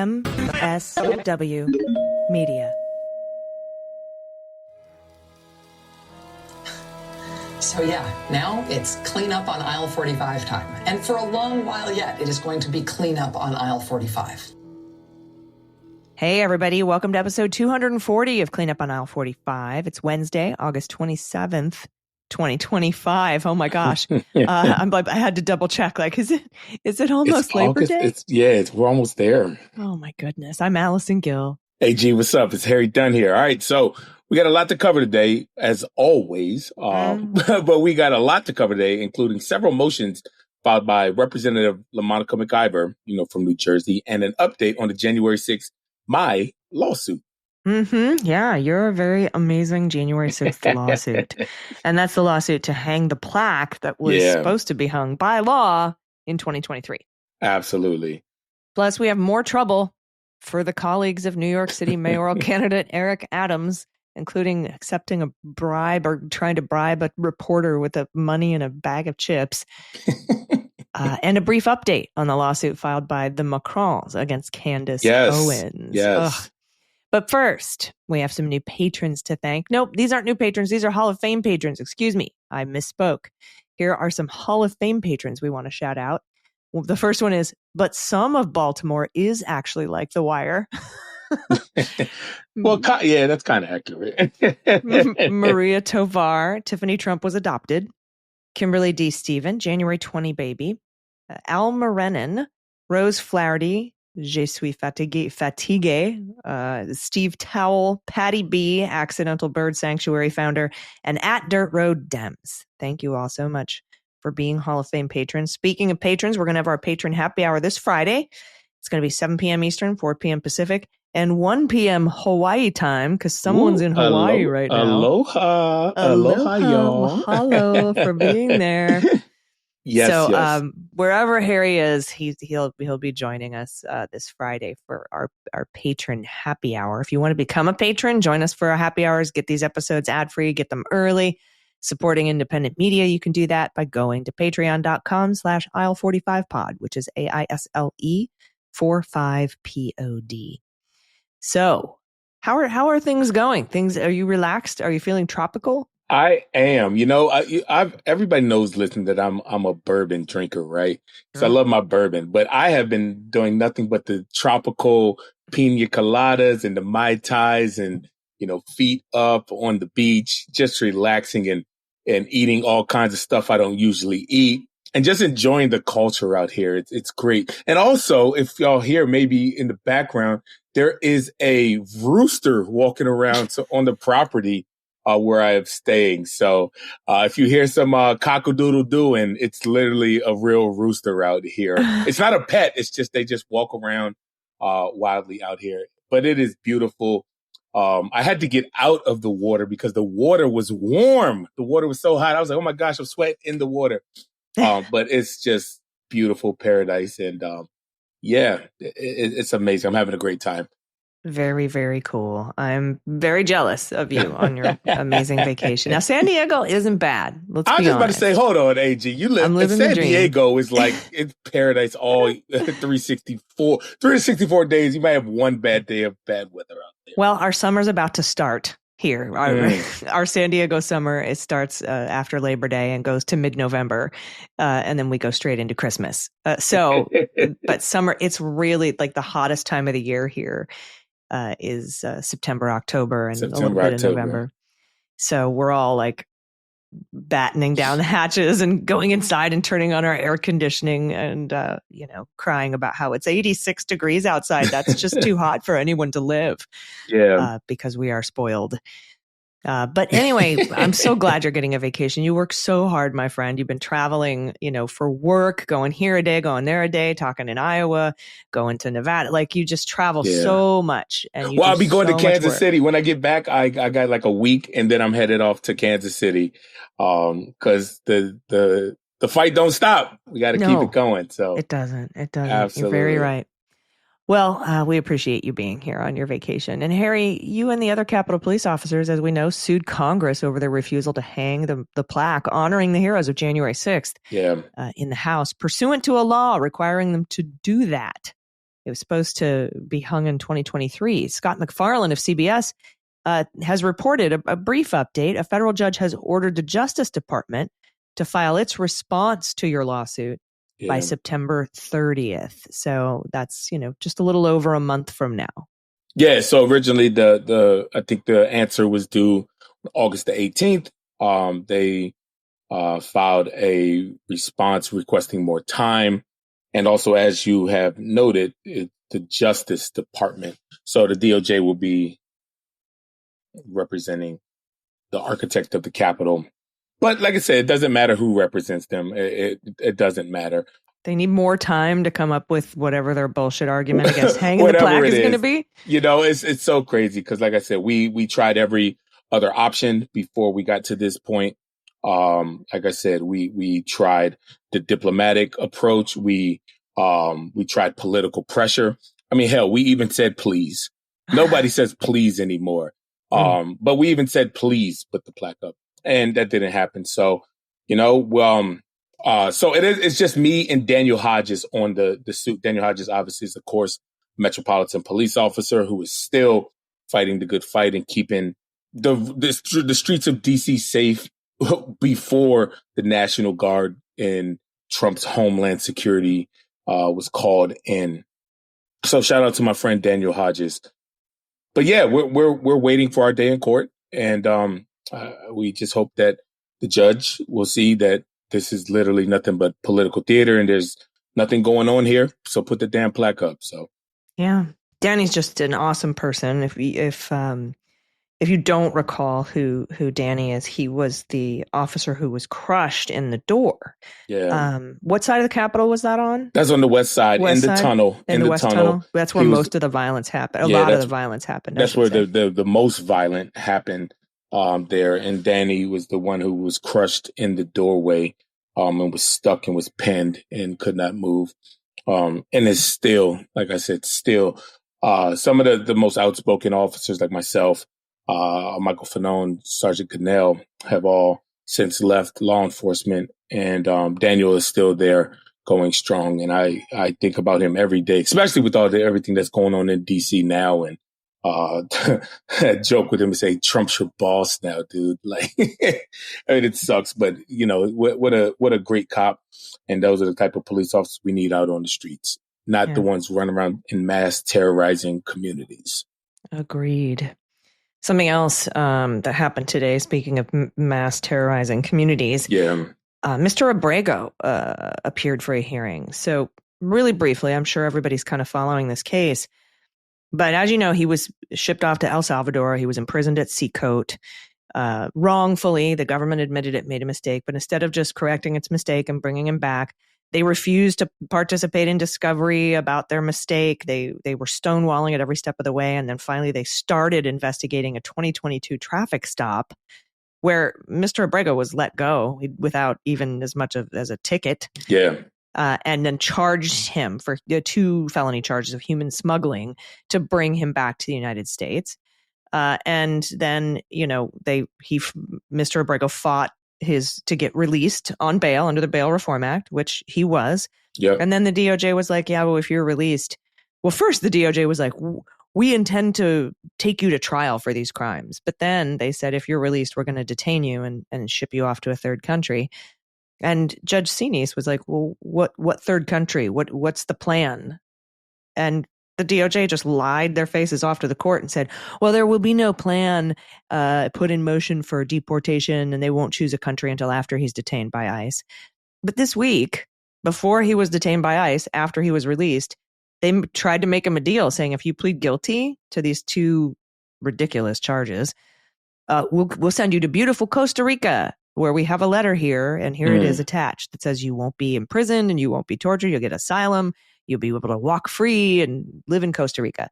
MSW Media. So yeah, now it's clean up on aisle 45 time. And for a long while yet, it is going to be clean up on aisle 45. Hey, everybody. Welcome to episode 240 of Clean Up on Aisle 45. It's Wednesday, August 27th, 2025. Oh, my gosh. I had to double check. Like, is it almost It's Labor August. Day? We're almost there. Oh, my goodness. I'm Allison Gill. Hey, G, what's up? It's Harry Dunn here. All right, so we got a lot to cover today, as always. But we got a lot to cover today, including several motions filed by Representative LaMonica McDiver, from New Jersey, and an update on the January 6th my lawsuit. Yeah, you're a very amazing January 6th lawsuit. And that's the lawsuit to hang the plaque that was supposed to be hung by law in 2023. Absolutely. Plus, we have more trouble for the colleagues of New York City mayoral candidate Eric Adams, including accepting a bribe or trying to bribe a reporter with money and a bag of chips. And a brief update on the lawsuit filed by the Macrons against Candace Owens. Yes. Ugh. But first, we have some new patrons to thank. Nope, these aren't new patrons. These are Hall of Fame patrons. Excuse me. I misspoke. Here are some Hall of Fame patrons we want to shout out. Well, the first one is, but some of Baltimore is actually like The Wire. Well, yeah, that's kind of accurate. Maria Tovar, Tiffany Trump was adopted. Kimberly D. Stephen, January 20 baby. Al Marenin, Rose Flaherty, Je suis fatigué, Steve Towell, Patty B., Accidental Bird Sanctuary founder, and at Dirt Road Dems. Thank you all so much for being Hall of Fame patrons. Speaking of patrons, we're going to have our patron happy hour this Friday. It's going to be 7 p.m. Eastern, 4 p.m. Pacific, and 1 p.m. Hawaii time, because someone's in Hawaii right now. Aloha, y'all. Mahalo for being there. Yes. Wherever Harry is, he'll be joining us this Friday for our patron happy hour. If you want to become a patron, join us for our happy hours. Get these episodes ad-free, get them early. Supporting independent media, you can do that by going to patreon.com/aisle45pod, which is AISLE 45POD. So, how are things going? Are you relaxed? Are you feeling tropical? I am. Everybody knows, listen, that I'm a bourbon drinker, right? So I love my bourbon, but I have been doing nothing but the tropical pina coladas and the Mai Tais and, feet up on the beach, just relaxing and eating all kinds of stuff I don't usually eat and just enjoying the culture out here. It's great. And also, if y'all hear maybe in the background, there is a rooster walking around on the property where I am staying. So if you hear some cock-a-doodle-doo, it's literally a real rooster out here. It's not a pet. It's just they just walk around wildly out here. But it is beautiful. I had to get out of the water because the water was warm. The water was so hot. I was like, oh, my gosh, I'm sweating in the water. But it's just beautiful paradise. And it's amazing. I'm having a great time. Very, very cool. I'm very jealous of you on your amazing vacation. Now, San Diego isn't bad. Let's be honest. I was just about to say, hold on, AG. You live in San Diego is like it's paradise all 364 days. You might have one bad day of bad weather out there. Well, our summer's about to start here. Our San Diego summer, it starts after Labor Day and goes to mid-November. And then we go straight into Christmas. But summer, it's really like the hottest time of the year here. Is September, October, and a little bit of November. So we're all like battening down the hatches and going inside and turning on our air conditioning and, crying about how it's 86 degrees outside. That's just too hot for anyone to live. Yeah. Because we are spoiled. But anyway, I'm so glad you're getting a vacation. You work so hard, my friend. You've been traveling, for work, going here a day, going there a day, talking in Iowa, going to Nevada. Like you just travel so much. And I'll be going to Kansas City. When I get back, I got like a week and then I'm headed off to Kansas City. Cause the fight don't stop. We got to keep it going. So it doesn't. Absolutely. You're very right. Well, we appreciate you being here on your vacation. And Harry, you and the other Capitol Police officers, as we know, sued Congress over their refusal to hang the plaque honoring the heroes of January 6th in the House, pursuant to a law requiring them to do that. It was supposed to be hung in 2023. Scott MacFarlane of CBS has reported a brief update. A federal judge has ordered the Justice Department to file its response to your lawsuit by September 30th. So that's, just a little over a month from now. Yeah. So originally I think the answer was due August the 18th. They filed a response requesting more time. And also, as you have noted, the Justice Department. So the DOJ will be representing the architect of the Capitol. But like I said, it doesn't matter who represents them. It doesn't matter. They need more time to come up with whatever their bullshit argument against hanging the plaque is going to be. It's so crazy because, like I said, we tried every other option before we got to this point. Like I said, we tried the diplomatic approach. We tried political pressure. I mean, hell, we even said please. Nobody says please anymore. But we even said please put the plaque up, and that didn't happen. So, so it's just me and Daniel Hodges on the suit. Daniel Hodges obviously is, of course, Metropolitan Police officer who is still fighting the good fight and keeping the streets of DC safe before the National Guard and Trump's Homeland Security was called in. So shout out to my friend Daniel Hodges. But yeah, we're waiting for our day in court, and we just hope that the judge will see that this is literally nothing but political theater, and there's nothing going on here. So put the damn plaque up. So yeah, Danny's just an awesome person. If you don't recall who Danny is, he was the officer who was crushed in the door. Yeah. What side of the Capitol was that on? That's on the west side, in the tunnel. In the west tunnel. That's where most of the violence happened. A lot of the violence happened. That's where the most violent happened there. And Danny was the one who was crushed in the doorway and was stuck and was pinned and could not move. And is still, like I said, some of the most outspoken officers like myself, Michael Fanone, Sergeant Cannell have all since left law enforcement, and Daniel is still there going strong. And I think about him every day, especially with everything that's going on in DC now. And joke with him and say, Trump's your boss now, dude. Like, I mean, it sucks, but what a great cop. And those are the type of police officers we need out on the streets, not the ones running around in mass terrorizing communities. Agreed. Something else that happened today, speaking of mass terrorizing communities. Yeah. Mr. Abrego appeared for a hearing. So really briefly, I'm sure everybody's kind of following this case. But as you know, he was shipped off to El Salvador. He was imprisoned at Seacoast. Wrongfully, the government admitted it made a mistake. But instead of just correcting its mistake and bringing him back, they refused to participate in discovery about their mistake. They were stonewalling it every step of the way. And then finally, they started investigating a 2022 traffic stop where Mr. Abrego was let go without even as much as a ticket. Yeah. And then charged him for 2 felony charges of human smuggling to bring him back to the United States. And then, Mr. Abrego fought to get released on bail under the Bail Reform Act, which he was. Yep. And then the DOJ was like, yeah, well, if you're released, well, first the DOJ was like, we intend to take you to trial for these crimes. But then they said, if you're released, we're going to detain you and ship you off to a third country. And Judge Sinise was like, well, what third country? What's the plan? And the DOJ just lied their faces off to the court and said, well, there will be no plan put in motion for deportation, and they won't choose a country until after he's detained by ICE. But this week, before he was detained by ICE, after he was released, they tried to make him a deal saying, if you plead guilty to these 2 ridiculous charges, we'll send you to beautiful Costa Rica, where we have a letter here, and here it is attached that says you won't be imprisoned and you won't be tortured. You'll get asylum. You'll be able to walk free and live in Costa Rica.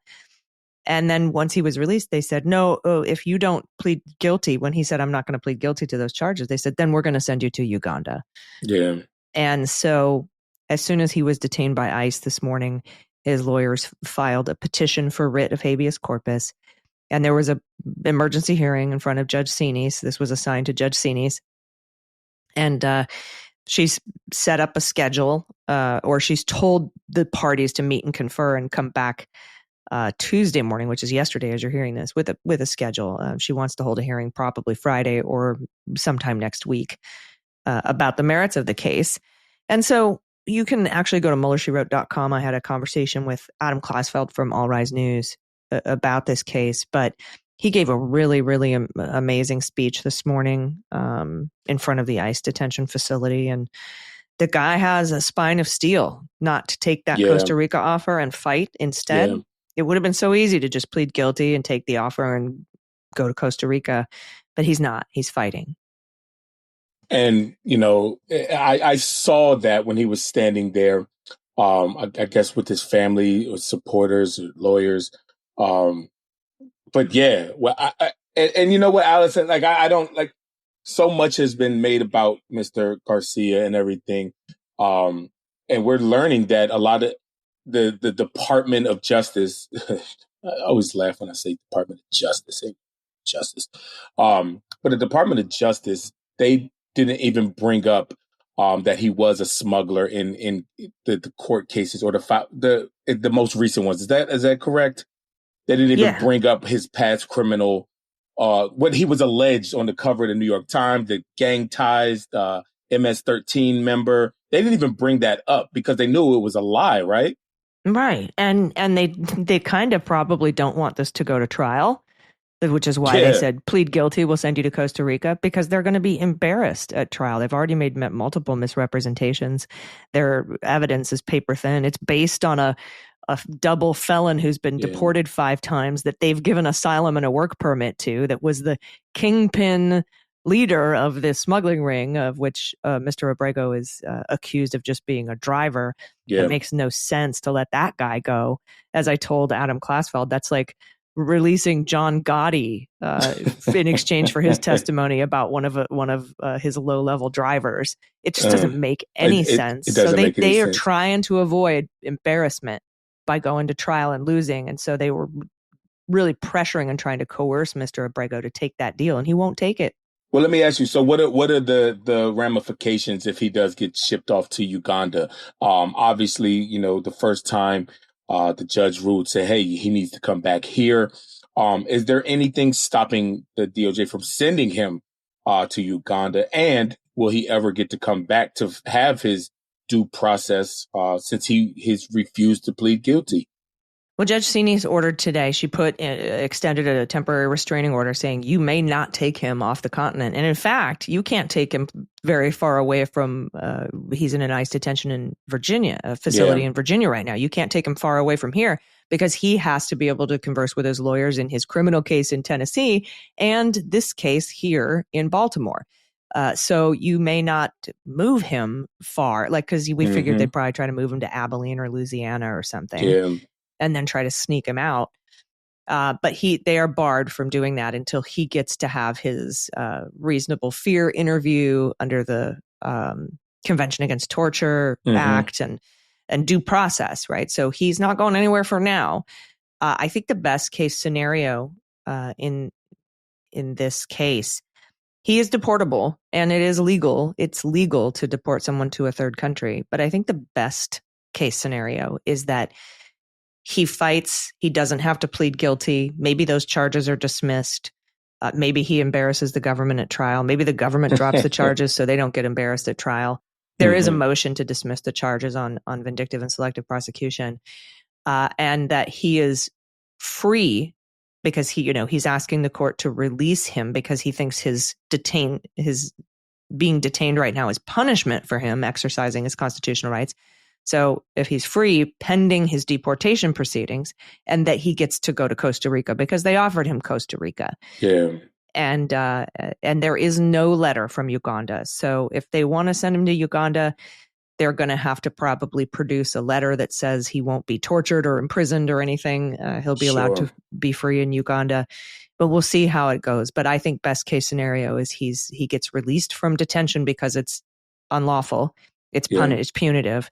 And then once he was released, they said, no, if you don't plead guilty, when he said, I'm not going to plead guilty to those charges, they said, then we're going to send you to Uganda. Yeah. And so as soon as he was detained by ICE this morning, his lawyers filed a petition for writ of habeas corpus. And there was an emergency hearing in front of Judge Sinise. This was assigned to Judge Sinise. And she's set up a schedule, or she's told the parties to meet and confer and come back Tuesday morning, which is yesterday as you're hearing this, with a schedule. She wants to hold a hearing probably Friday or sometime next week about the merits of the case. And so you can actually go to MuellerSheWrote.com. I had a conversation with Adam Klasfeld from All Rise News about this case, but he gave a really, really amazing speech this morning in front of the ICE detention facility. And the guy has a spine of steel not to take that Costa Rica offer and fight instead. Yeah. It would have been so easy to just plead guilty and take the offer and go to Costa Rica, but he's not. He's fighting. And, I saw that when he was standing there, I guess with his family or supporters or lawyers. But yeah, well, and you know what, Allison, like, I don't like, so much has been made about Mr. Garcia and everything. And we're learning that a lot of the Department of Justice, I always laugh when I say Department of Justice, but the Department of Justice, they didn't even bring up that he was a smuggler in the court cases or the most recent ones. Is that correct? They didn't even bring up his past criminal, what he was alleged on the cover of the New York Times, the gang ties, MS-13 member. They didn't even bring that up because they knew it was a lie, right? Right. And they kind of probably don't want this to go to trial, which is why they said, plead guilty, we'll send you to Costa Rica, because they're going to be embarrassed at trial. They've already made multiple misrepresentations. Their evidence is paper thin. It's based on a double felon who's been deported 5 times that they've given asylum and a work permit to, that was the kingpin leader of this smuggling ring, of which Mr. Abrego is accused of just being a driver. It makes no sense to let that guy go. As I told Adam Klasfeld, that's like releasing John Gotti in exchange for his testimony about one of his low-level drivers. It just doesn't make any sense. So they are trying to avoid embarrassment by going to trial and losing. And so they were really pressuring and trying to coerce Mr. Abrego to take that deal, and he won't take it. Well, let me ask you. So what are the ramifications if he does get shipped off to Uganda? Obviously, the first time the judge ruled, say, hey, he needs to come back here. Is there anything stopping the DOJ from sending him to Uganda? And will he ever get to come back to have his due process since he's refused to plead guilty? Well, Judge Sini's ordered today, she extended a temporary restraining order saying you may not take him off the continent. And in fact, you can't take him very far away from, he's in an ICE detention in Virginia, a facility in Virginia right now. You can't take him far away from here because he has to be able to converse with his lawyers in his criminal case in Tennessee and this case here in Baltimore. So you may not move him far, like, because we figured they'd probably try to move him to Abilene or Louisiana or something. And then try to sneak him out. But they are barred from doing that until he gets to have his reasonable fear interview under the Convention Against Torture Act and due process, right? So he's not going anywhere for now. I think the best case scenario in this case, he is deportable and it is legal. It's legal to deport someone to a third country. But I think the best case scenario is that he fights. He doesn't have to plead guilty. Maybe those charges are dismissed. Maybe he embarrasses the government at trial. Maybe the government drops the charges so they don't get embarrassed at trial. There is a motion to dismiss the charges on vindictive and selective prosecution, and that he is free because he's asking the court to release him because he thinks his being detained right now is punishment for him exercising his constitutional rights. So if he's free pending his deportation proceedings, and that he gets to go to Costa Rica because they offered him Costa Rica. And there is no letter from Uganda. So if they want to send him to Uganda, they're going to have to probably produce a letter that says he won't be tortured or imprisoned or anything. He'll be allowed to be free in Uganda. But we'll see how it goes. But I think best case scenario is he gets released from detention because it's unlawful. It's punitive.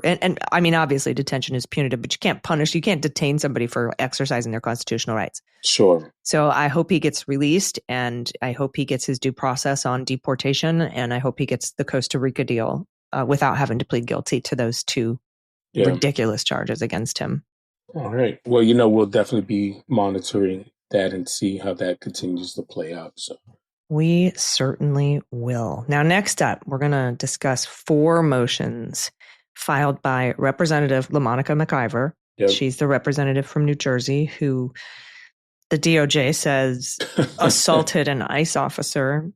and I mean, obviously detention is punitive, but you can't detain somebody for exercising their constitutional rights. Sure. So I hope he gets released, and I hope he gets his due process on deportation, and I hope he gets the Costa Rica deal without having to plead guilty to those two ridiculous charges against him. All right. Well, we'll definitely be monitoring that and see how that continues to play out. So we certainly will. Now, next up, we're going to discuss 4 motions filed by Representative LaMonica McDiver. Yep. She's the representative from New Jersey who the DOJ says assaulted an ICE officer.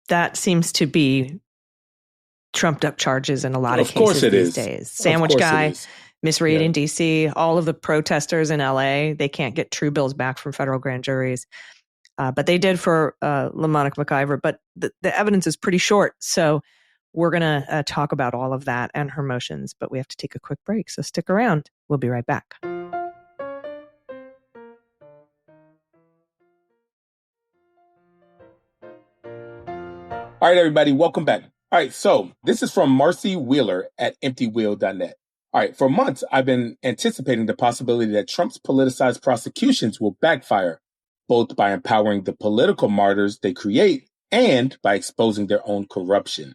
That seems to be trumped up charges in a lot of cases these days. Sandwich guy, misreading DC, all of the protesters in LA, they can't get true bills back from federal grand juries. But they did for LaMonica McDiver, but the evidence is pretty short. So we're going to talk about all of that and her motions, but we have to take a quick break. So stick around. We'll be right back. All right, everybody, welcome back. All right, so this is from Marcy Wheeler at emptywheel.net. All right, for months, I've been anticipating the possibility that Trump's politicized prosecutions will backfire, both by empowering the political martyrs they create and by exposing their own corruption.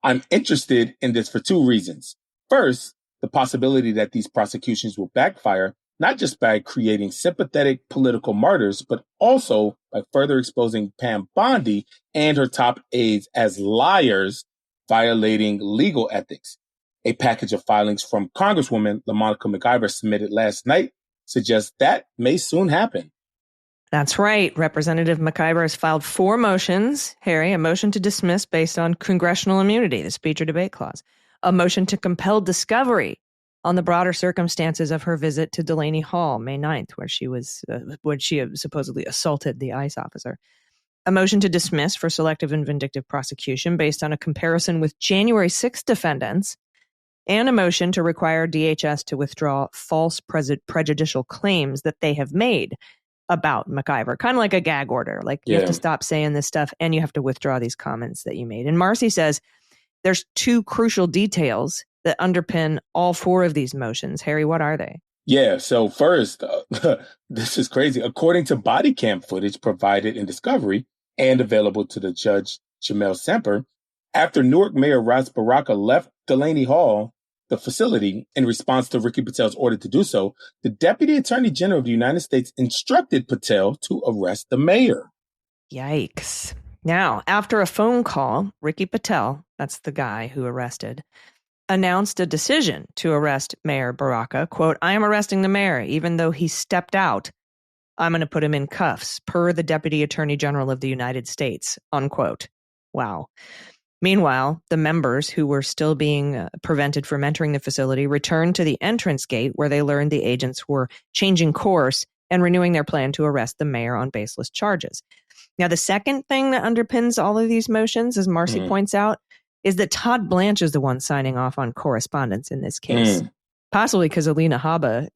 I'm interested in this for 2 reasons. First, the possibility that these prosecutions will backfire, not just by creating sympathetic political martyrs, but also by further exposing Pam Bondi and her top aides as liars, violating legal ethics. A package of filings from Congresswoman LaMonica McDiver submitted last night suggests that may soon happen. That's right. Representative McDiver has filed 4 motions, Harry, a motion to dismiss based on congressional immunity, the speech or debate clause, a motion to compel discovery on the broader circumstances of her visit to Delaney Hall, May 9th, where she supposedly assaulted the ICE officer, a motion to dismiss for selective and vindictive prosecution based on a comparison with January 6th defendants, and a motion to require DHS to withdraw false prejudicial claims that they have made about McDiver, kind of like a gag order. Like you have to stop saying this stuff and you have to withdraw these comments that you made. And Marcy says there's 2 crucial details that underpin all 4 of these motions. Harry, what are they? Yeah, so first, this is crazy. According to body cam footage provided in discovery and available to the judge, Jamel Semper, after Newark Mayor Ras Baraka left Delaney Hall, the facility, in response to Ricky Patel's order to do so, the Deputy Attorney General of the United States instructed Patel to arrest the mayor. Yikes. Now, after a phone call, Ricky Patel, that's the guy who arrested, announced a decision to arrest Mayor Baraka. Quote, I am arresting the mayor, even though he stepped out. I'm going to put him in cuffs, per the Deputy Attorney General of the United States, unquote. Wow. Meanwhile, the members who were still being prevented from entering the facility returned to the entrance gate where they learned the agents were changing course and renewing their plan to arrest the mayor on baseless charges. Now, the second thing that underpins all of these motions, as Marcy points out, is that Todd Blanche is the one signing off on correspondence in this case. Possibly because Alina Habba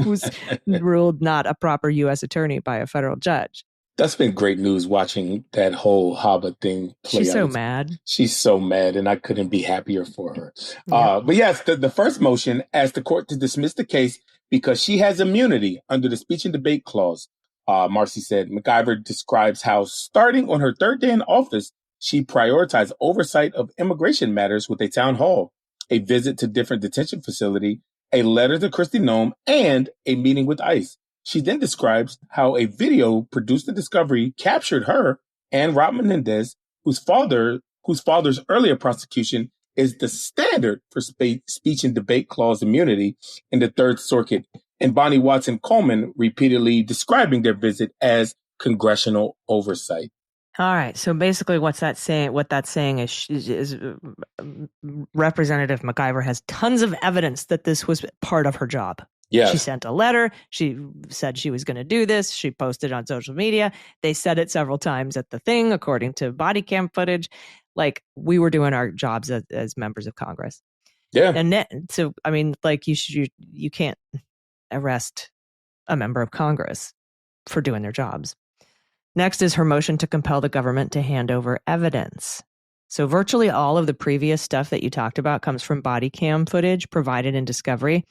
was ruled not a proper U.S. attorney by a federal judge. That's been great news watching that whole Habba thing play out. She's so mad. She's so mad, and I couldn't be happier for her. Yeah. But yes, the first motion asked the court to dismiss the case because she has immunity under the speech and debate clause. Marcy said McDiver describes how starting on her 3rd day in office, she prioritized oversight of immigration matters with a town hall, a visit to different detention facility, a letter to Kristi Noem, and a meeting with ICE. She then describes how a video produced in Discovery captured her and Rob Menendez, whose father's earlier prosecution is the standard for speech and debate clause immunity in the Third Circuit, and Bonnie Watson Coleman repeatedly describing their visit as congressional oversight. All right. So basically what that's saying is Representative McDiver has tons of evidence that this was part of her job. Yeah. She sent a letter. She said she was going to do this. She posted on social media. They said it several times at the thing, according to body cam footage. Like, we were doing our jobs as members of Congress. Yeah. And so, I mean, like, you can't arrest a member of Congress for doing their jobs. Next is her motion to compel the government to hand over evidence. So virtually all of the previous stuff that you talked about comes from body cam footage provided in Discovery.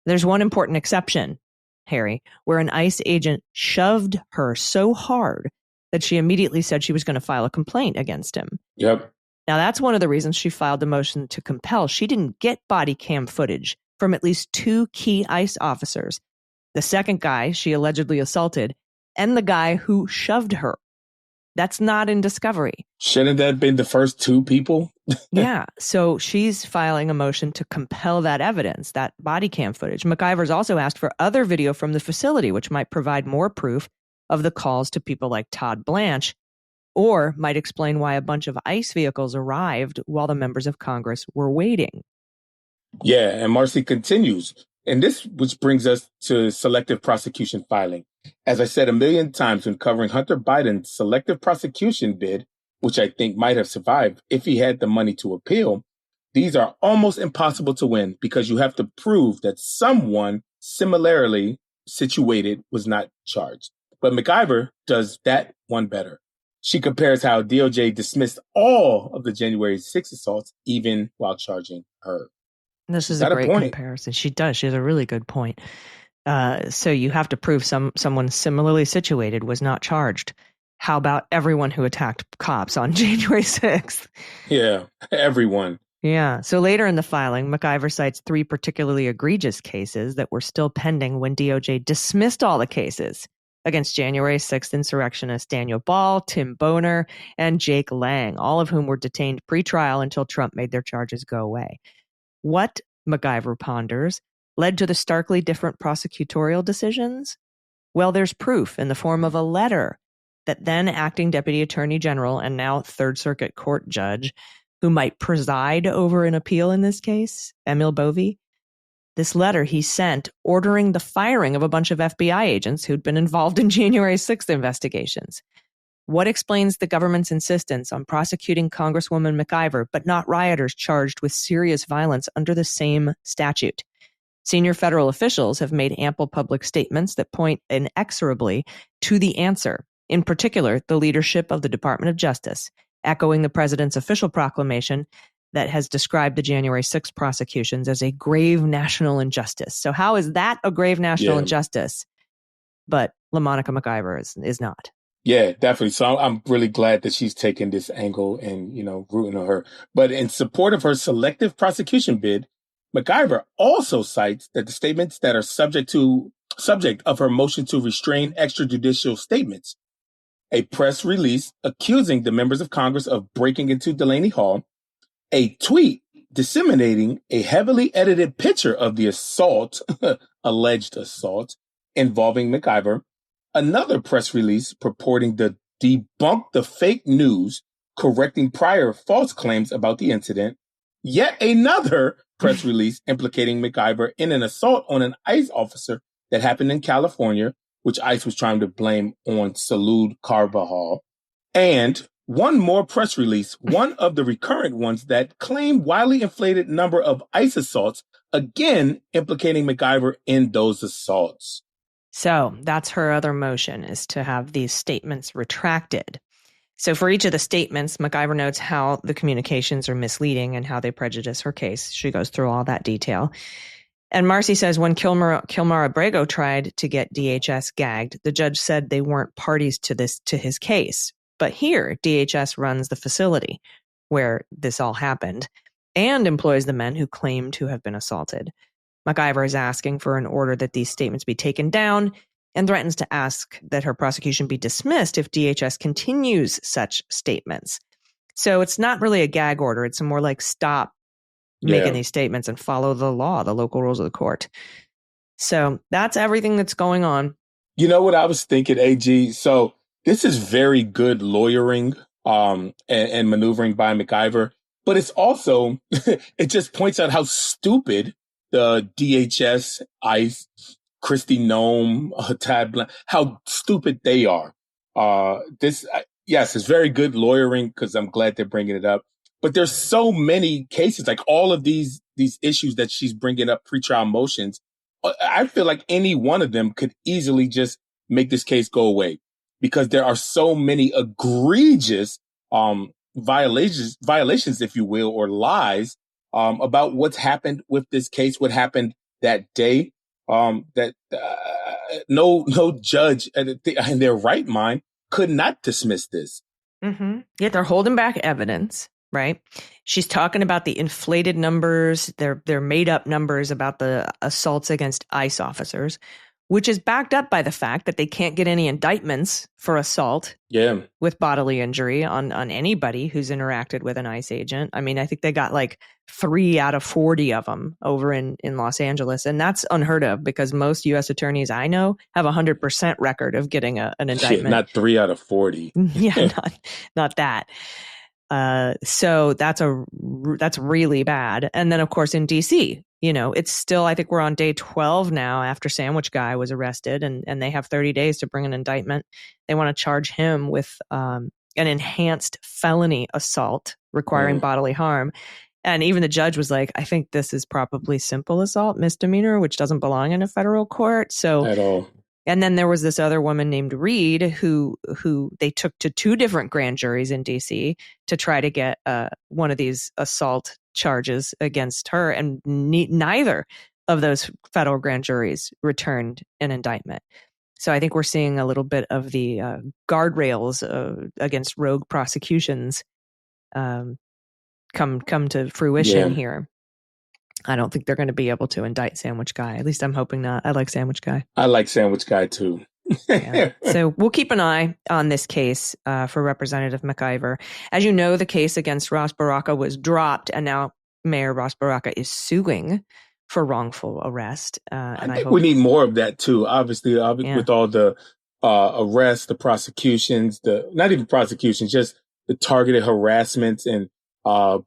There's one important exception, Harry, where an ICE agent shoved her so hard that she immediately said she was going to file a complaint against him. Yep. Now, that's one of the reasons she filed the motion to compel. She didn't get body cam footage from at least 2 key ICE officers, the second guy she allegedly assaulted and the guy who shoved her. That's not in Discovery. Shouldn't that have been the first 2 people? Yeah. So she's filing a motion to compel that evidence, that body cam footage. McIver's also asked for other video from the facility, which might provide more proof of the calls to people like Todd Blanche, or might explain why a bunch of ICE vehicles arrived while the members of Congress were waiting. Yeah, and Marcy continues. And this, which brings us to selective prosecution filing. As I said a million times when covering Hunter Biden's selective prosecution bid, which I think might have survived if he had the money to appeal, these are almost impossible to win because you have to prove that someone similarly situated was not charged. But McIver does that one better. She compares how DOJ dismissed all of the January 6 assaults, even while charging her. This is a great comparison. She does. She has a really good point. So you have to prove someone similarly situated was not charged. How about everyone who attacked cops on January 6th? Yeah, everyone. Yeah. So later in the filing, McIver cites 3 particularly egregious cases that were still pending when DOJ dismissed all the cases against January 6th insurrectionists Daniel Ball, Tim Boner, and Jake Lang, all of whom were detained pre-trial until Trump made their charges go away. What, McIver ponders, led to the starkly different prosecutorial decisions? Well, there's proof in the form of a letter that then acting Deputy Attorney General and now Third Circuit Court judge, who might preside over an appeal in this case, Emil Bovee, this letter he sent ordering the firing of a bunch of FBI agents who'd been involved in January 6th investigations. What explains the government's insistence on prosecuting Congresswoman McIver, but not rioters charged with serious violence under the same statute? Senior federal officials have made ample public statements that point inexorably to the answer, in particular, the leadership of the Department of Justice, echoing the president's official proclamation that has described the January 6th prosecutions as a grave national injustice. So how is that a grave national injustice? But LaMonica McIver is not. Yeah, definitely. So I'm really glad that she's taken this angle and, rooting on her. But in support of her selective prosecution bid, McIver also cites that the statements that are subject of her motion to restrain extrajudicial statements, a press release accusing the members of Congress of breaking into Delaney Hall, a tweet disseminating a heavily edited picture of the assault, alleged assault, involving McIver, another press release purporting to debunk the fake news, correcting prior false claims about the incident, yet another press release implicating McIver in an assault on an ICE officer that happened in California, which ICE was trying to blame on Salud Carvajal, and one more press release, one of the recurrent ones that claim wildly inflated number of ICE assaults, again implicating McIver in those assaults. So that's her other motion, is to have these statements retracted. So for each of the statements, McIver notes how the communications are misleading and how they prejudice her case. She goes through all that detail. And Marcy says when Kilmar Abrego tried to get DHS gagged, the judge said they weren't parties to his case. But here, DHS runs the facility where this all happened and employs the men who claim to have been assaulted. McIver is asking for an order that these statements be taken down and threatens to ask that her prosecution be dismissed if DHS continues such statements. So it's not really a gag order. It's more like stop making these statements and follow the law, the local rules of the court. So that's everything that's going on. You know what I was thinking, AG? So this is very good lawyering and maneuvering by McIver, but it's also, it just points out how stupid the DHS, ICE, Kristi Noem, Tad Blank, how stupid they are. Yes, it's very good lawyering because I'm glad they're bringing it up. But there's so many cases, like all of these issues that she's bringing up, pretrial motions. I feel like any one of them could easily just make this case go away because there are so many egregious violations, if you will, or lies about what's happened with this case, what happened that day. That no judge in their right mind could not dismiss this. Mm-hmm. Yeah, they're holding back evidence, right? She's talking about the inflated numbers, they're made up numbers about the assaults against ICE officers, which is backed up by the fact that they can't get any indictments for assault with bodily injury on anybody who's interacted with an ICE agent. I mean, I think they got like 3 out of 40 of them over in Los Angeles. And that's unheard of because most U.S. attorneys I know have 100% record of getting an indictment. Not 3 out of 40. Yeah, not that. So that's really bad. And then, of course, in D.C., it's still, I think we're on day 12 now after Sandwich Guy was arrested, and they have 30 days to bring an indictment. They want to charge him with an enhanced felony assault requiring bodily harm. And even the judge was like, I think this is probably simple assault, misdemeanor, which doesn't belong in a federal court. So at all. And then there was this other woman named Reed who they took to 2 different grand juries in D.C. to try to get one of these assault charges against her. And neither of those federal grand juries returned an indictment. So I think we're seeing a little bit of the guardrails against rogue prosecutions come to fruition here. I don't think they're going to be able to indict Sandwich Guy. At least I'm hoping not. I like Sandwich Guy. I like Sandwich Guy too. Yeah. So we'll keep an eye on this case for Representative McIver. As you know, the case against Ross Baraka was dropped, and now Mayor Ross Baraka is suing for wrongful arrest. And I think we need more of that too. Obviously, with all the arrests, the prosecutions, not even prosecutions, just the targeted harassments and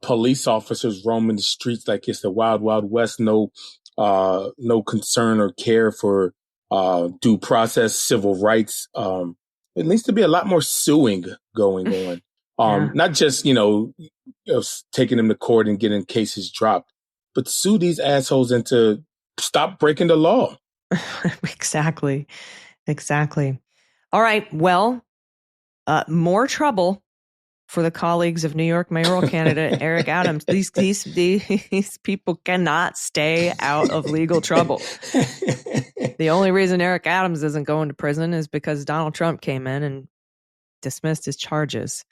police officers roaming the streets like it's the wild, wild west. No concern or care for due process, civil rights. It needs to be a lot more suing going on. Not just taking them to court and getting cases dropped, but sue these assholes into stop breaking the law. Exactly. All right. Well, more trouble for the colleagues of New York mayoral candidate Eric Adams. These people cannot stay out of legal trouble. The only reason Eric Adams isn't going to prison is because Donald Trump came in and dismissed his charges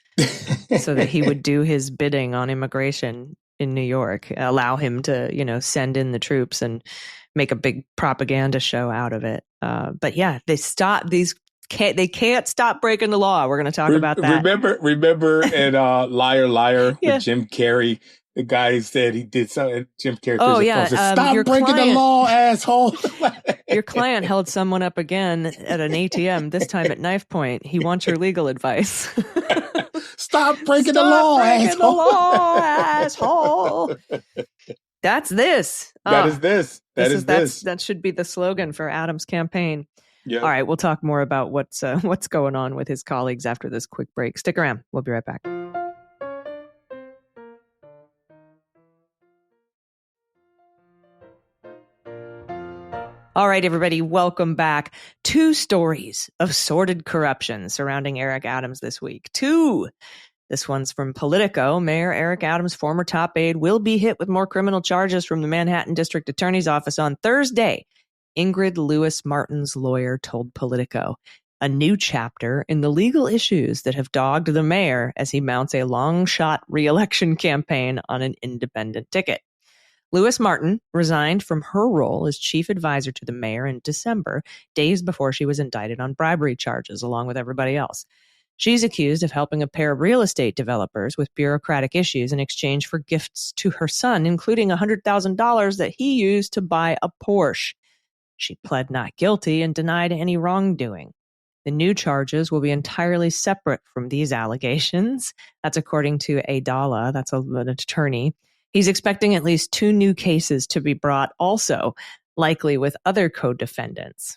so that he would do his bidding on immigration in New York, allow him to, send in the troops and make a big propaganda show out of it. But yeah, they can't stop breaking the law. We're going to talk about that. Remember in Liar Liar with Jim Carrey, the guy said he did something. Jim Carrey said, stop breaking the law, asshole. Your client held someone up again at an ATM, this time at knife point. He wants your legal advice. Stop breaking the law, asshole. That's this. That is this. That should be the slogan for Adams' campaign. Yep. All right, we'll talk more about what's going on with his colleagues after this quick break. Stick around. We'll be right back. All right, everybody, welcome back. 2 stories of sordid corruption surrounding Eric Adams this week. 2. This one's from Politico. Mayor Eric Adams' former top aide will be hit with more criminal charges from the Manhattan District Attorney's Office on Thursday. Ingrid Lewis Martin's lawyer told Politico, a new chapter in the legal issues that have dogged the mayor as he mounts a long-shot re-election campaign on an independent ticket. Lewis Martin resigned from her role as chief advisor to the mayor in December, days before she was indicted on bribery charges, along with everybody else. She's accused of helping a pair of real estate developers with bureaucratic issues in exchange for gifts to her son, including $100,000 that he used to buy a Porsche. She pled not guilty and denied any wrongdoing. The new charges will be entirely separate from these allegations. That's according to Adala, that's an attorney. He's expecting at least 2 new cases to be brought also, likely with other co-defendants.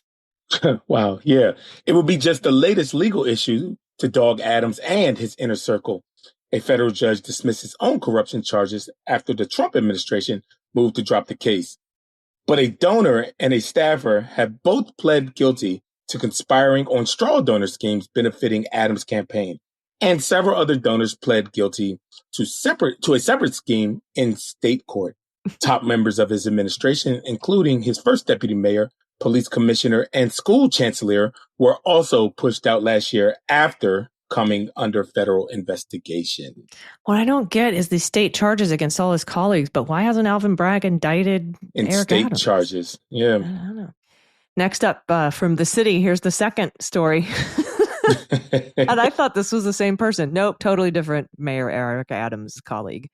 Wow, yeah. It will be just the latest legal issue to dog Adams and his inner circle. A federal judge dismissed his own corruption charges after the Trump administration moved to drop the case. But a donor and a staffer have both pled guilty to conspiring on straw donor schemes benefiting Adams' campaign. and several other donors pled guilty to a separate scheme in state court. Top members of his administration, including his first deputy mayor, police commissioner, and school chancellor, were also pushed out last year after coming under federal investigation. What I don't get is the state charges against all his colleagues, but why hasn't Alvin Bragg indicted In Eric state Adams? charges? Yeah. I don't know. Next up from the city, here's the second story. And I thought this was the same person. Nope, totally different. Mayor Eric Adams' colleague.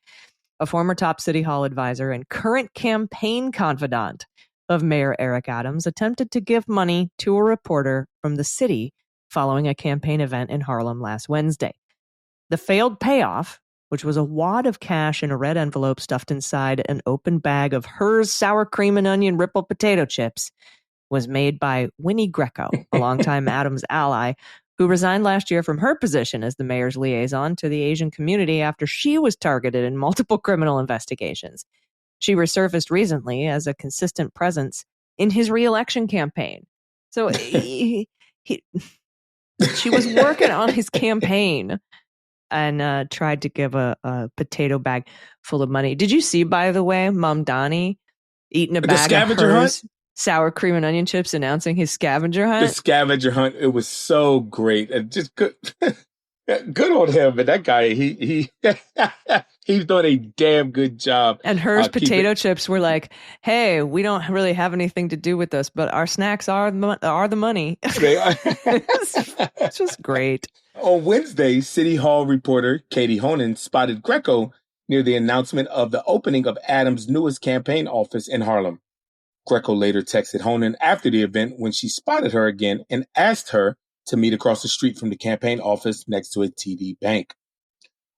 A former top city hall advisor and current campaign confidant of Mayor Eric Adams attempted to give money to a reporter from the city following a campaign event in Harlem last Wednesday. The failed payoff, which was a wad of cash in a red envelope stuffed inside an open bag of Hers sour cream and onion ripple potato chips, was made by Winnie Greco, a longtime Adams ally, who resigned last year from her position as the mayor's liaison to the Asian community after she was targeted in multiple criminal investigations. She resurfaced recently as a consistent presence in his re-election campaign. So she was working on his campaign and tried to give a potato bag full of money. Did you see, by the way, Mom Donnie eating a bag of Hers sour cream and onion chips, announcing his scavenger hunt? The scavenger hunt. It was so great. And just good on him. But that guy, he's doing a damn good job. And Hers potato chips were like, hey, we don't really have anything to do with this, but our snacks are the money. They are. It's just great. On Wednesday, City Hall reporter Katie Honan spotted Greco near the announcement of the opening of Adams' newest campaign office in Harlem. Greco later texted Honan after the event when she spotted her again and asked her to meet across the street from the campaign office next to a TD Bank.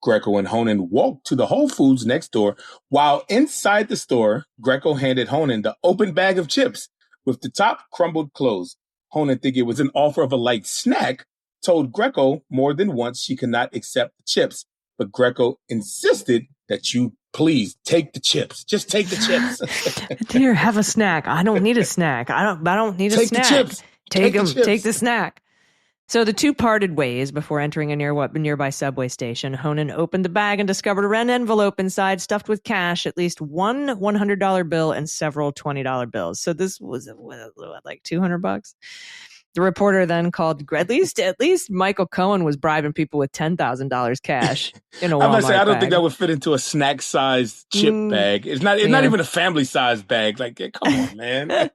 Greco and Honan walked to the Whole Foods next door. While inside the store, Greco handed Honan the open bag of chips with the top crumbled closed. Honan, thinking it was an offer of a light snack, told Greco more than once she could not accept the chips, but Greco insisted that you please take the chips. Just take the chips. Here, have a snack. I don't need a snack. I don't need a snack. Take the chips. Take them. Take the snack. So the two parted ways before entering a nearby subway station. Honan opened the bag and discovered a red envelope inside stuffed with cash, at least one $100 bill and several $20 bills. So this was like $200. The reporter then called, at least Michael Cohen was bribing people with $10,000 cash in a Walmart bag. I don't think that would fit into a snack-sized chip bag. It's not even a family-sized bag. Like, come on, man.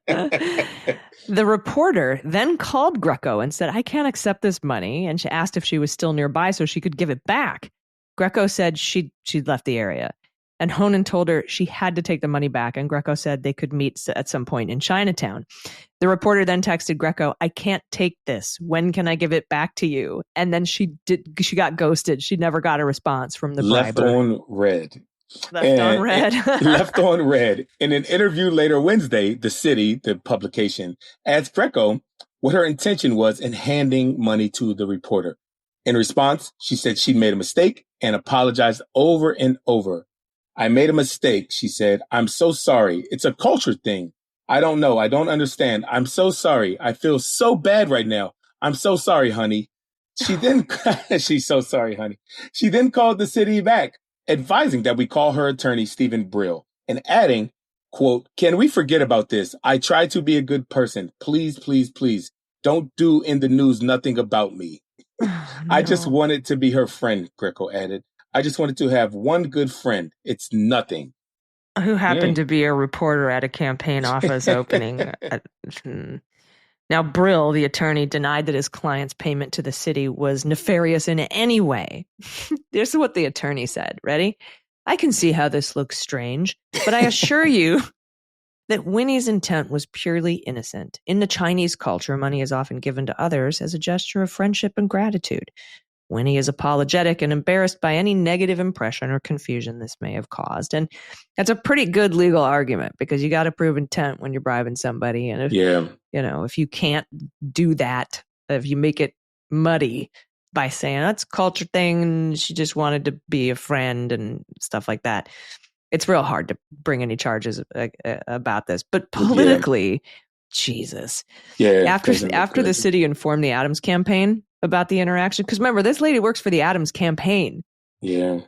The reporter then called Greco and said, I can't accept this money. And she asked if she was still nearby so she could give it back. Greco said she'd left the area. And Honan told her she had to take the money back. And Greco said they could meet at some point in Chinatown. The reporter then texted Greco, I can't take this. When can I give it back to you? And then she got ghosted. She never got a response from the briber. Left on red. Left on red. In an interview later Wednesday, The City, the publication, asked Greco what her intention was in handing money to the reporter. In response, she said she'd made a mistake and apologized over and over. I made a mistake, she said. I'm so sorry. It's a culture thing. I don't know. I don't understand. I'm so sorry. I feel so bad right now. I'm so sorry, honey. She's so sorry, honey. She then called the city back, advising that we call her attorney, Stephen Brill, and adding, quote, can we forget about this? I try to be a good person. Please, please, please. Don't do in the news nothing about me. Oh, no. I just wanted to be her friend, Greco added. I just wanted to have one good friend. It's nothing. Who happened to be a reporter at a campaign office opening. Now, Brill, the attorney, denied that his client's payment to the city was nefarious in any way. This is what the attorney said. Ready? I can see how this looks strange, but I assure you that Winnie's intent was purely innocent. In the Chinese culture, money is often given to others as a gesture of friendship and gratitude. Winnie is apologetic and embarrassed by any negative impression or confusion this may have caused. And that's a pretty good legal argument because you got to prove intent when you're bribing somebody. And if you can't do that, if you make it muddy by saying that's a culture thing and she just wanted to be a friend and stuff like that, it's real hard to bring any charges about this. But politically, Jesus. Yeah. After the city informed the Adams campaign about the interaction. Because remember, this lady works for the Adams campaign. Yeah.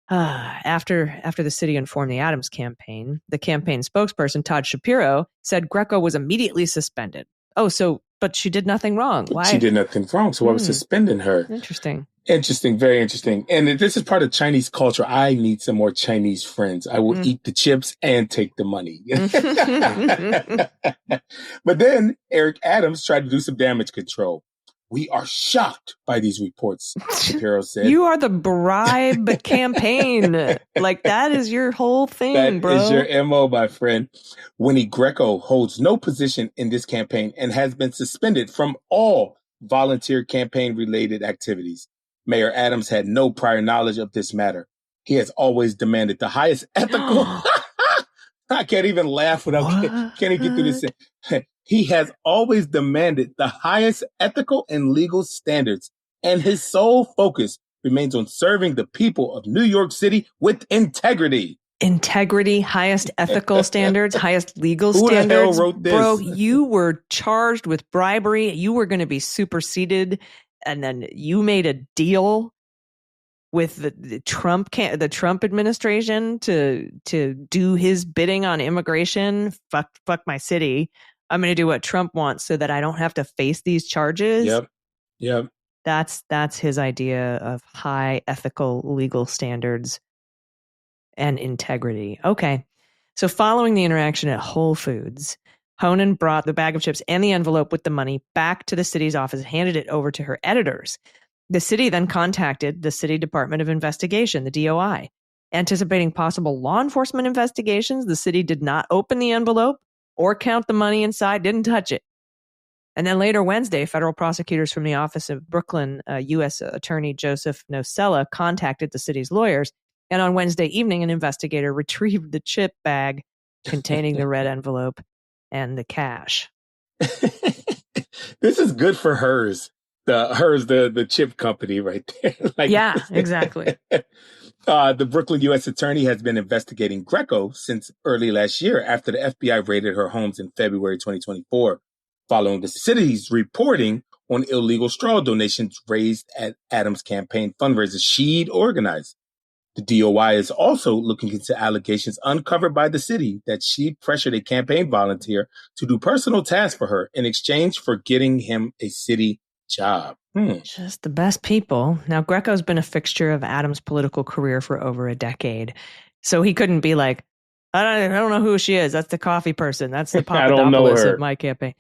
After the city informed the Adams campaign, the campaign spokesperson, Todd Shapiro, said Greco was immediately suspended. But she did nothing wrong. Why? She did nothing wrong, so I was suspending her. Interesting. Interesting, very interesting. And this is part of Chinese culture. I need some more Chinese friends. I will eat the chips and take the money. But then Eric Adams tried to do some damage control. We are shocked by these reports, Shapiro said. You are the bribe campaign. Like, that is your whole thing, bro. That is your MO, my friend. Winnie Greco holds no position in this campaign and has been suspended from all volunteer campaign-related activities. Mayor Adams had no prior knowledge of this matter. He has always demanded the highest ethical... I can't even laugh without... Can't even get through this. He has always demanded the highest ethical and legal standards, and his sole focus remains on serving the people of New York City with integrity. Integrity, highest ethical standards, highest legal standards. Who the hell wrote this? Bro, you were charged with bribery. You were going to be superseded, and then you made a deal with the Trump administration to do his bidding on immigration. Fuck my city. I'm going to do what Trump wants so that I don't have to face these charges. Yep. That's his idea of high ethical legal standards and integrity. Okay. So following the interaction at Whole Foods, Honan brought the bag of chips and the envelope with the money back to the city's office and handed it over to her editors. The city then contacted the City Department of Investigation, the DOI. Anticipating possible law enforcement investigations, the city did not open the envelope or count the money inside, didn't touch it. And then later Wednesday, federal prosecutors from the Office of Brooklyn U.S. Attorney Joseph Nocella contacted the city's lawyers. And on Wednesday evening, an investigator retrieved the chip bag containing the red envelope and the cash. This is good for hers. The chip company right there. Yeah, exactly. The Brooklyn U.S. Attorney has been investigating Greco since early last year after the FBI raided her homes in February 2024, following the city's reporting on illegal straw donations raised at Adams' campaign fundraisers she'd organized. The DOI is also looking into allegations uncovered by the city that she pressured a campaign volunteer to do personal tasks for her in exchange for getting him a city job. Just the best people. Now, Greco's been a fixture of Adams' political career for over a decade. So he couldn't be like, I don't know who she is. That's the coffee person. That's the Papadopoulos of my campaign.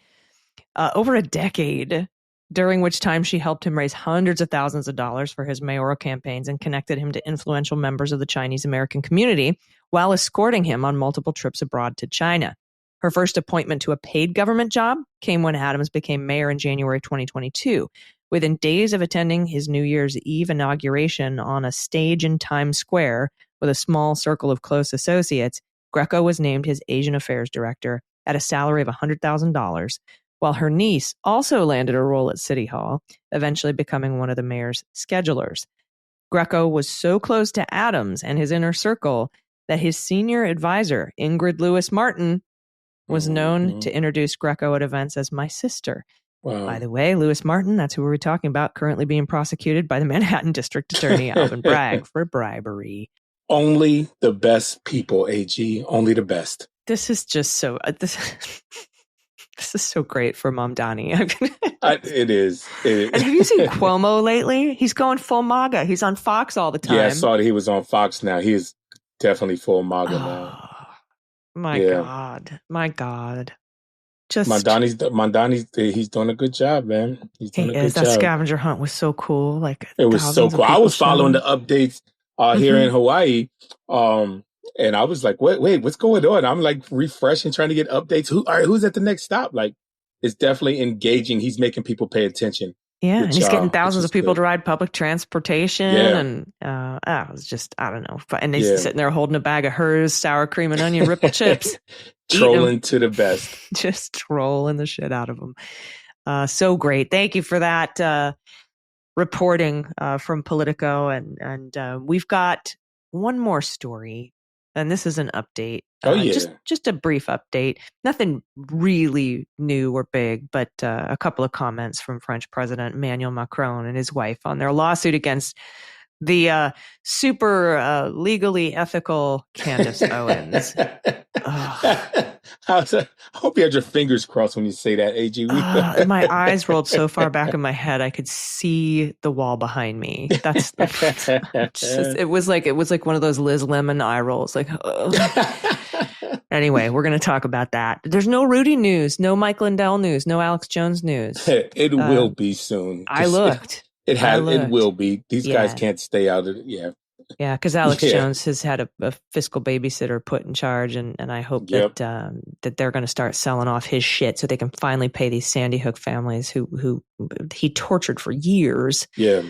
Over a decade, during which time she helped him raise hundreds of thousands of dollars for his mayoral campaigns and connected him to influential members of the Chinese American community while escorting him on multiple trips abroad to China. Her first appointment to a paid government job came when Adams became mayor in January 2022. Within days of attending his New Year's Eve inauguration on a stage in Times Square with a small circle of close associates, Greco was named his Asian Affairs Director at a salary of $100,000, while her niece also landed a role at City Hall, eventually becoming one of the mayor's schedulers. Greco was so close to Adams and his inner circle that his senior advisor, Ingrid Lewis Martin, was known to introduce Greco at events as my sister. Wow. By the way, Lewis Martin, that's who we were talking about, currently being prosecuted by the Manhattan District Attorney Alvin Bragg for bribery. Only the best people, AG. Only the best. This is just so... This is so great for Mom Donnie. It is. And have you seen Cuomo lately? He's going full MAGA. He's on Fox all the time. Yeah, I saw that he was on Fox now. He is definitely full MAGA now. My God. Just Mondani's he's doing a good job, man. He's doing a good job. That scavenger hunt was so cool. Like, it was so cool. I was following the updates here in Hawaii. And I was like, wait, what's going on? I'm like refreshing, trying to get updates. Who's at the next stop? Like, it's definitely engaging. He's making people pay attention. Yeah, and he's getting thousands of people to ride public transportation. Yeah. And it was just, I don't know. And he's sitting there holding a bag of hers, sour cream and onion ripple chips. Trolling to the best. Just trolling the shit out of them. So great. Thank you for that reporting from Politico. And we've got one more story and this is an update. Oh, yeah. Just a brief update. Nothing really new or big, but a couple of comments from French President Emmanuel Macron and his wife on their lawsuit against the super legally ethical Candace Owens. I hope you had your fingers crossed when you say that, AG. My eyes rolled so far back in my head I could see the wall behind me. That's it was like one of those Liz Lemon eye rolls. Like, anyway, we're going to talk about that. There's no Rudy news, no Mike Lindell news, no Alex Jones news. It will be soon. I looked. It will be. These guys can't stay out of it. Yeah. Yeah, because Alex Jones has had a fiscal babysitter put in charge, and I hope that they're going to start selling off his shit so they can finally pay these Sandy Hook families who he tortured for years. Yeah.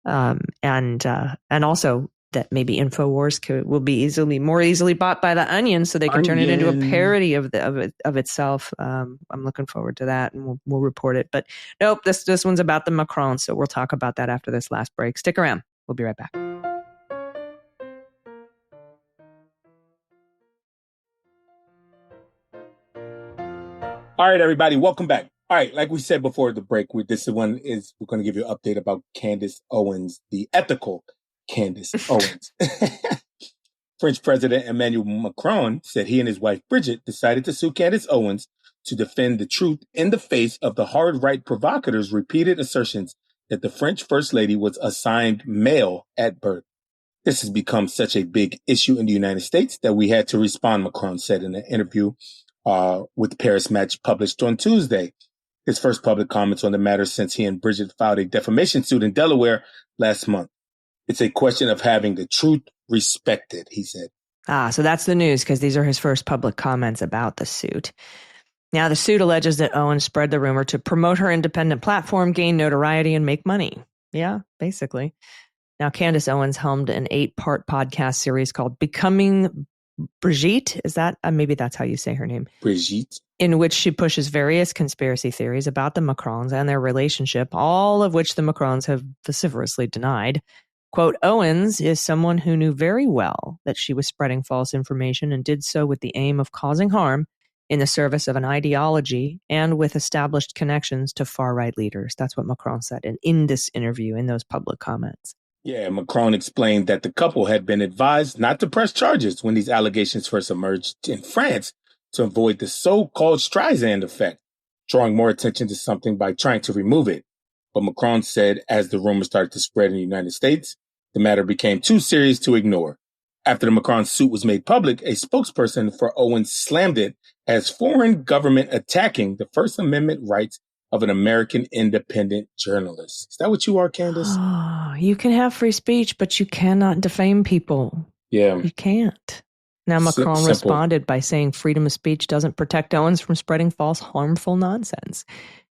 And also that maybe InfoWars will be more easily bought by the Onion, so they can turn it into a parody of itself. I'm looking forward to that, and we'll report it. But nope, this one's about the Macrons, so we'll talk about that after this last break. Stick around. We'll be right back. All right, everybody, welcome back. All right, like we said before the break, we're going to give you an update about Candace Owens, the ethical Candace Owens. French President Emmanuel Macron said he and his wife Bridget decided to sue Candace Owens to defend the truth in the face of the hard right provocateurs' repeated assertions that the French First Lady was assigned male at birth. This has become such a big issue in the United States that we had to respond, Macron said in an interview with Paris Match published on Tuesday. His first public comments on the matter since he and Bridget filed a defamation suit in Delaware last month. It's a question of having the truth respected, he said. So that's the news, because these are his first public comments about the suit. Now, the suit alleges that Owens spread the rumor to promote her independent platform, gain notoriety, and make money. Yeah, basically. Now, Candace Owens helmed an 8-part podcast series called Becoming Brigitte. Is that, maybe that's how you say her name? Brigitte. In which she pushes various conspiracy theories about the Macrons and their relationship, all of which the Macrons have vociferously denied. Quote, Owens is someone who knew very well that she was spreading false information and did so with the aim of causing harm in the service of an ideology and with established connections to far-right leaders. That's what Macron said in this interview, in those public comments. Yeah, Macron explained that the couple had been advised not to press charges when these allegations first emerged in France to avoid the so-called Streisand effect, drawing more attention to something by trying to remove it. But Macron said as the rumors started to spread in the United States, the matter became too serious to ignore. After the Macron suit was made public, a spokesperson for Owens slammed it as foreign government attacking the First Amendment rights of an American independent journalist. Is that what you are, Candace? Oh, you can have free speech, but you cannot defame people. Yeah. You can't. Now, Macron responded by saying freedom of speech doesn't protect Owens from spreading false, harmful nonsense.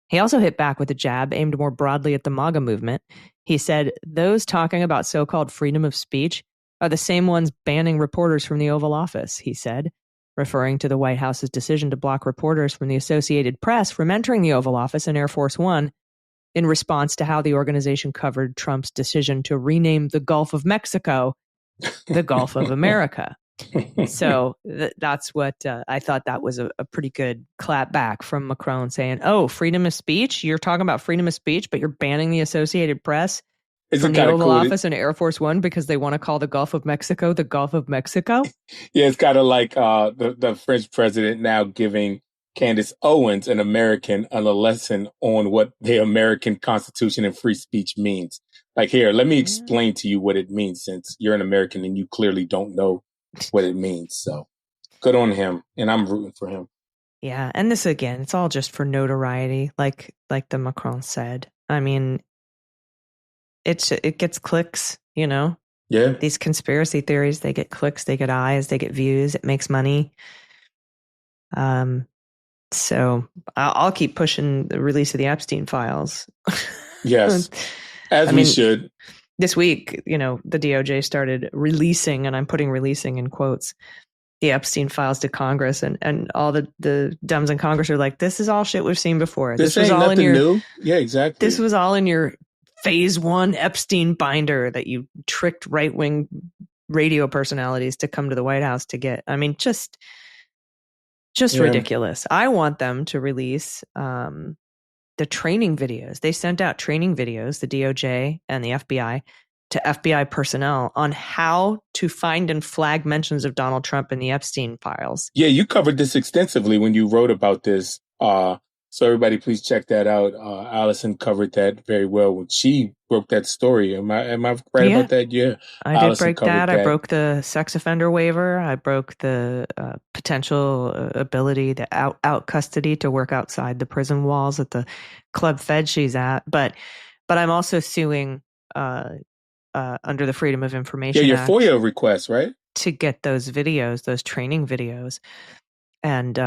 He also hit back with a jab aimed more broadly at the MAGA movement. He said, those talking about so-called freedom of speech are the same ones banning reporters from the Oval Office, he said, referring to the White House's decision to block reporters from the Associated Press from entering the Oval Office in Air Force One in response to how the organization covered Trump's decision to rename the Gulf of Mexico the Gulf of America. So that's what I thought that was a pretty good clap back from Macron saying, oh, freedom of speech? You're talking about freedom of speech, but you're banning the Associated Press from the Oval Office and Air Force One because they want to call the Gulf of Mexico the Gulf of Mexico? Yeah, it's kind of like the French president now giving Candace Owens, an American, a lesson on what the American Constitution and free speech means. Like, here, let me explain to you what it means, since you're an American and you clearly don't know what it means. So good on him, and I'm rooting for him. Yeah, and this, again, it's all just for notoriety, like the Macron said. I mean, it gets clicks, you know? Yeah. These conspiracy theories, they get clicks, they get eyes, they get views, it makes money. So I'll keep pushing the release of the Epstein files. Yes, we should. This week, you know, the DOJ started releasing, and I'm putting releasing in quotes, the Epstein files to Congress, and all the Dems in Congress are like, this is all shit we've seen before. This was all in your new. Yeah, exactly. This was all in your phase 1 Epstein binder that you tricked right-wing radio personalities to come to the White House to get, I mean, just ridiculous. I want them to release the training videos. They sent out training videos, the DOJ and the FBI, to FBI personnel on how to find and flag mentions of Donald Trump in the Epstein files. Yeah, you covered this extensively when you wrote about this. So everybody, please check that out. Allison covered that very well when she broke that story. Am I right about that? Yeah, I did break that. I broke the sex offender waiver. I broke the potential ability to out custody to work outside the prison walls at the Club Fed she's at. But I'm also suing under the Freedom of Information Act. Yeah, your FOIA request, right? To get those videos, those training videos. And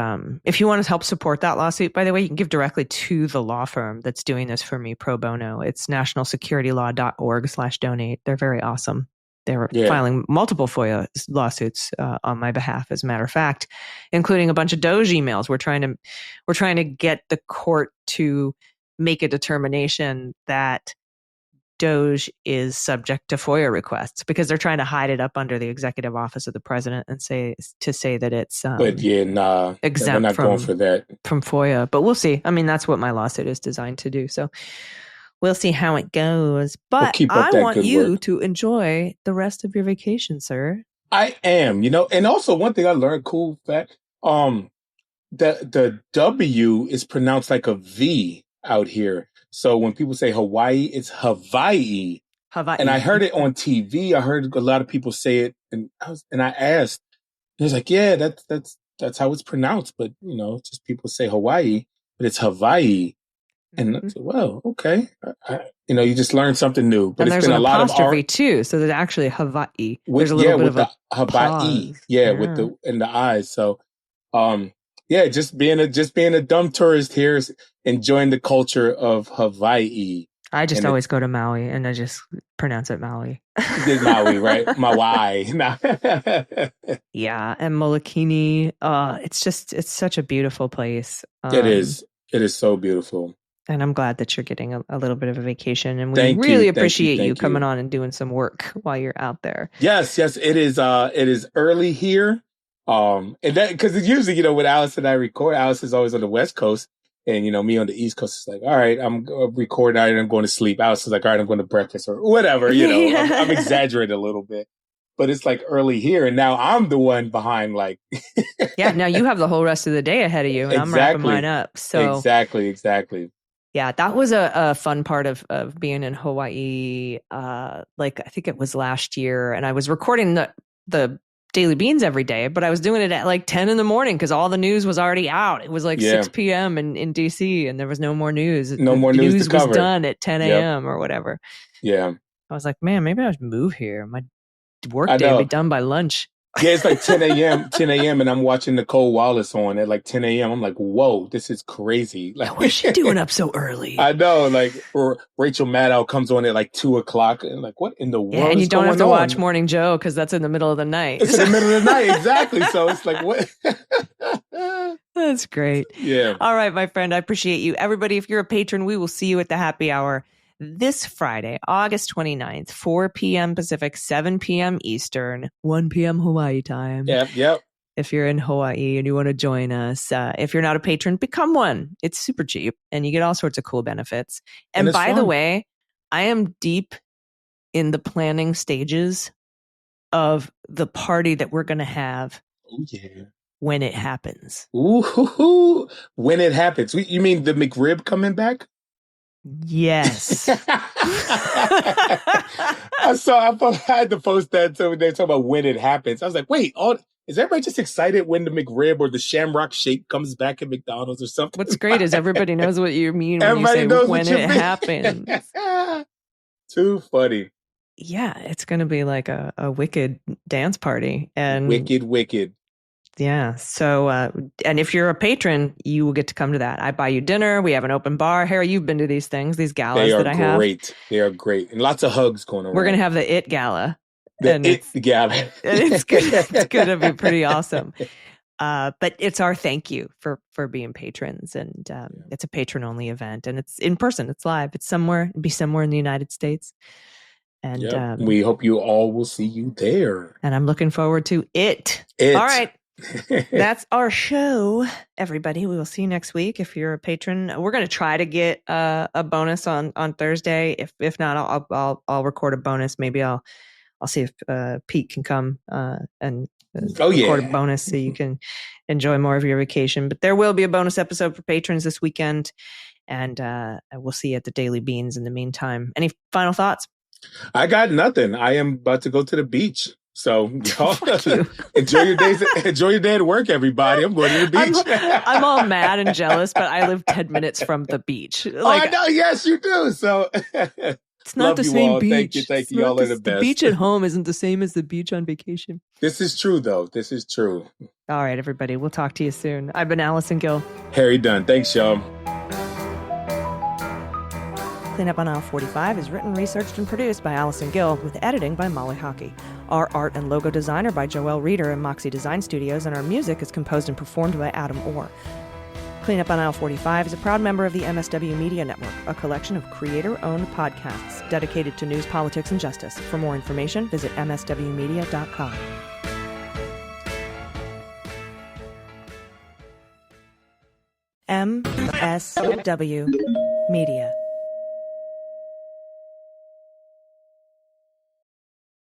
if you want to help support that lawsuit, by the way, you can give directly to the law firm that's doing this for me pro bono. It's nationalsecuritylaw.org/donate. They're very awesome. They're filing multiple FOIA lawsuits on my behalf, as a matter of fact, including a bunch of Doge emails. We're trying to get the court to make a determination that Doge is subject to FOIA requests because they're trying to hide it up under the executive office of the president and say that it's but exempt we're not going for that from FOIA. But we'll see. I mean, that's what my lawsuit is designed to do. So we'll see how it goes. But I want you to enjoy the rest of your vacation, sir. I am, and also one thing I learned, cool fact, the W is pronounced like a V out here. So when people say Hawaii, it's Hawaii. And I heard it on TV. I heard a lot of people say it, and I asked. He was like, "Yeah, that's how it's pronounced." But just people say Hawaii, but it's Hawaii. And I said, well, okay. You just learned something new. But and there's been a lot of art too. So there's actually Hawaii. There's a little bit of a Hawaii. With the eyes. So, just being a dumb tourist here, enjoying the culture of Hawaii. I just always go to Maui and I just pronounce it Maui. You did Maui, right? Maui. Yeah, and Molokini. It's such a beautiful place. It is. It is so beautiful. And I'm glad that you're getting a little bit of a vacation, and we really appreciate you coming on and doing some work while you're out there. Yes, it is. It is early here. And that, because usually, when Alice and I record, Alice is always on the West Coast, and me on the East Coast is like, all right, I'm recording, and I'm going to sleep. Alice is like, all right, I'm going to breakfast or whatever. I'm exaggerating a little bit, but it's like early here, and now I'm the one behind. Like, yeah, now you have the whole rest of the day ahead of you, and I'm wrapping mine up. So exactly. Yeah, that was a fun part of being in Hawaii. I think it was last year, and I was recording the Daily Beans every day, but I was doing it at like 10 in the morning because all the news was already out. It was like 6 p.m. in DC, and there was no more news. No more news to cover. Was done at 10 a.m. or whatever. Yeah. I was like, man, maybe I should move here. My work day will be done by lunch. Yeah, it's like 10 a.m. and I'm watching Nicole Wallace on at like 10 a.m. I'm like, whoa, this is crazy. Like, what's she doing up so early? I know, like, or Rachel Maddow comes on at like 2 o'clock, and like, what in the world? Yeah, and you don't have to watch Morning Joe because that's in the middle of the night. It's in the middle of the night, exactly. So it's like, what? That's great. Yeah. All right, my friend, I appreciate you. Everybody, if you're a patron, we will see you at the happy hour this Friday, August 29th, 4 p.m. Pacific, 7 p.m. Eastern, 1 p.m. Hawaii time. Yep. If you're in Hawaii and you want to join us, if you're not a patron, become one. It's super cheap and you get all sorts of cool benefits. And by the way, I am deep in the planning stages of the party that we're going to have. Oh, yeah. When it happens. Ooh, when it happens. You mean the McRib coming back? Yes. I had to post that. So they're talking about when it happens. I was like, wait, is everybody just excited when the McRib or the Shamrock Shake comes back at McDonald's or something? What's great is everybody knows what you mean when you say when it happens. Too funny. Yeah, it's going to be like a wicked dance party. And wicked. Yeah. So, and if you're a patron, you will get to come to that. I buy you dinner. We have an open bar. Harry, you've been to these things, these galas that I have. They are great. And lots of hugs going around. We're going to have the IT Gala. The Gala. And it's going to be pretty awesome. But it's our thank you for being patrons. And it's a patron-only event. And it's in person. It's live. It'll be somewhere in the United States. And we hope you all will see you there. And I'm looking forward to it. All right. That's our show, everybody. We will see you next week. If you're a patron, we're going to try to get a bonus on Thursday. If not, I'll record a bonus. Maybe I'll see if Pete can come and record a bonus so you can enjoy more of your vacation. But there will be a bonus episode for patrons this weekend, and we'll see you at the Daily Beans in the meantime. Any final thoughts? I got nothing. I am about to go to the beach. So y'all enjoy your days. Enjoy your day at work, everybody. I'm going to the beach. I'm all mad and jealous, but I live 10 minutes from the beach. I know. Yes, you do. So it's not the same beach. Thank you. Y'all are the best. The beach at home isn't the same as the beach on vacation. This is true, though. This is true. All right, everybody. We'll talk to you soon. I've been Allison Gill. Harry Dunn. Thanks, y'all. Cleanup on Aisle 45 is written, researched, and produced by Allison Gill, with editing by Molly Hockey. Our art and logo design are by Joelle Reeder and Moxie Design Studios, and our music is composed and performed by Adam Orr. Cleanup on Aisle 45 is a proud member of the MSW Media Network, a collection of creator-owned podcasts dedicated to news, politics, and justice. For more information, visit mswmedia.com. MSW Media.